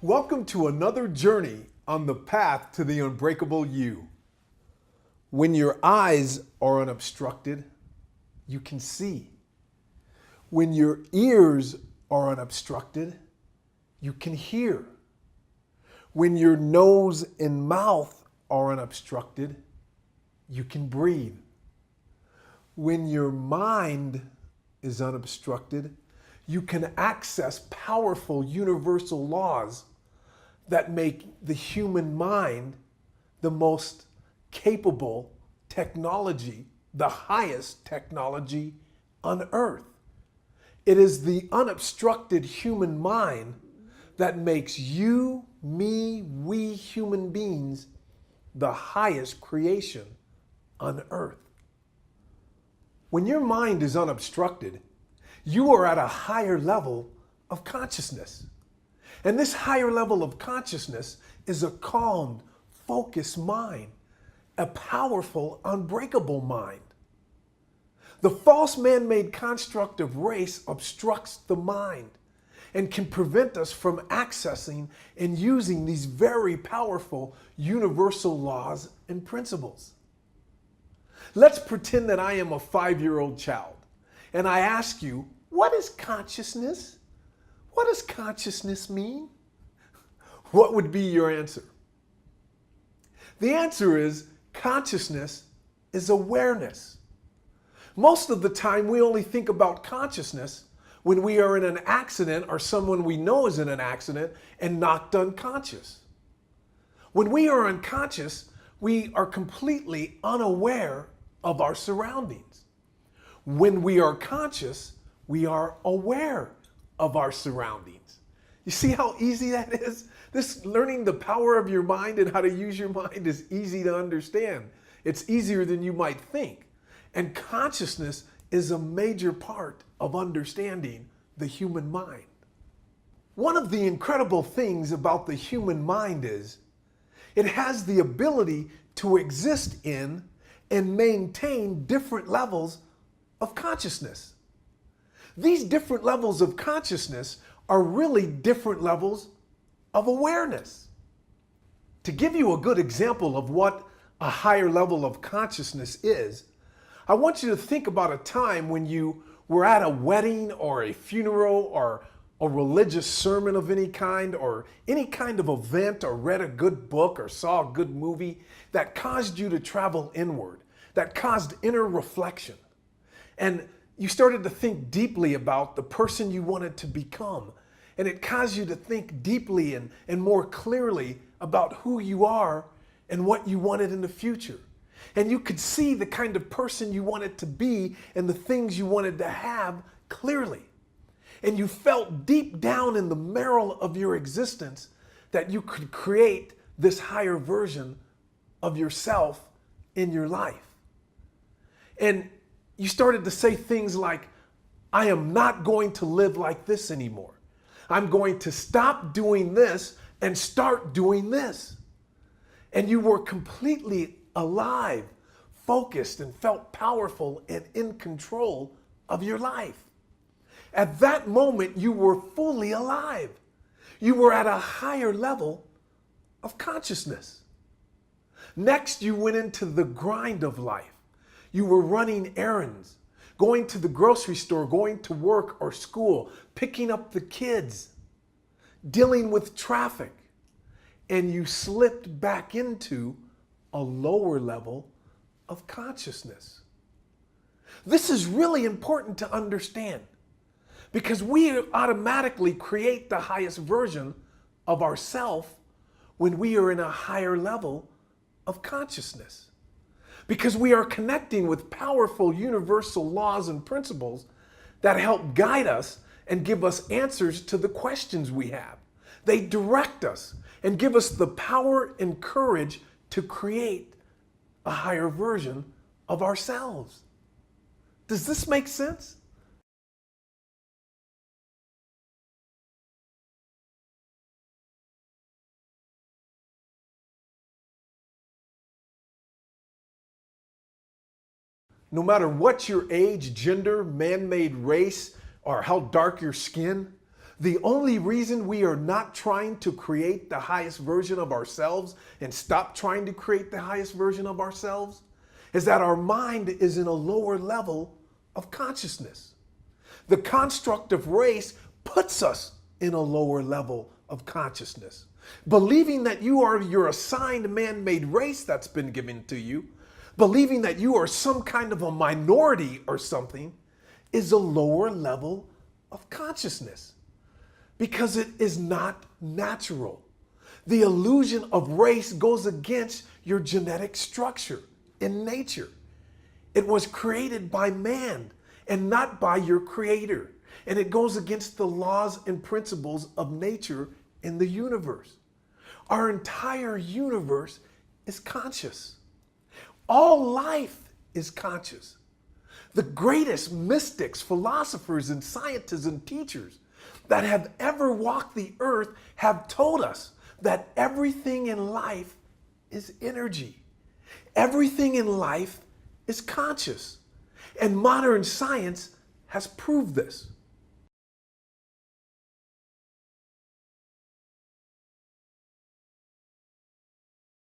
Welcome to another journey on the path to the unbreakable you. When your eyes are unobstructed, you can see. When your ears are unobstructed, you can hear. When your nose and mouth are unobstructed, you can breathe. When your mind is unobstructed, you can access powerful universal laws that make the human mind the most capable technology, the highest technology on earth. It is the unobstructed human mind that makes you, me, we human beings the highest creation on earth. When your mind is unobstructed, you are at a higher level of consciousness. And this higher level of consciousness is a calmed, focused mind, a powerful, unbreakable mind. The false man-made construct of race obstructs the mind and can prevent us from accessing and using these very powerful universal laws and principles. Let's pretend that I am a 5-year-old child and I ask you, what is consciousness? What does consciousness mean? What would be your answer? The answer is consciousness is awareness. Most of the time, we only think about consciousness when we are in an accident or someone we know is in an accident and knocked unconscious. When we are unconscious, we are completely unaware of our surroundings. When we are conscious, we are aware of our surroundings. You see how easy that is? This learning the power of your mind and how to use your mind is easy to understand. It's easier than you might think. And consciousness is a major part of understanding the human mind. One of the incredible things about the human mind is it has the ability to exist in and maintain different levels of consciousness. These different levels of consciousness are really different levels of awareness. To give you a good example of what a higher level of consciousness is, I want you to think about a time when you were at a wedding or a funeral or a religious sermon of any kind or any kind of event or read a good book or saw a good movie that caused you to travel inward, that caused inner reflection. And you started to think deeply about the person you wanted to become. And it caused you to think deeply and more clearly about who you are and what you wanted in the future. And you could see the kind of person you wanted to be and the things you wanted to have clearly. And you felt deep down in the marrow of your existence that you could create this higher version of yourself in your life. And you started to say things like, I am not going to live like this anymore. I'm going to stop doing this and start doing this. And you were completely alive, focused, and felt powerful and in control of your life. At that moment, you were fully alive. You were at a higher level of consciousness. Next, you went into the grind of life. You were running errands, going to the grocery store, going to work or school, picking up the kids, dealing with traffic, and you slipped back into a lower level of consciousness. This is really important to understand because we automatically create the highest version of ourselves when we are in a higher level of consciousness. Because we are connecting with powerful universal laws and principles that help guide us and give us answers to the questions we have. They direct us and give us the power and courage to create a higher version of ourselves. Does this make sense? No matter what your age, gender, man-made race, or how dark your skin, The only reason we are not trying to create the highest version of ourselves and stop trying to create the highest version of ourselves is that our mind is in a lower level of consciousness. The construct of race puts us in a lower level of consciousness. Believing that you are your assigned man-made race that's been given to you, believing that you are some kind of a minority or something, is a lower level of consciousness because it is not natural. The illusion of race goes against your genetic structure in nature. It was created by man and not by your creator. And it goes against the laws and principles of nature in the universe. Our entire universe is conscious. All life is conscious. The greatest mystics, philosophers, and scientists and teachers that have ever walked the earth have told us that everything in life is energy. Everything in life is conscious. And modern science has proved this.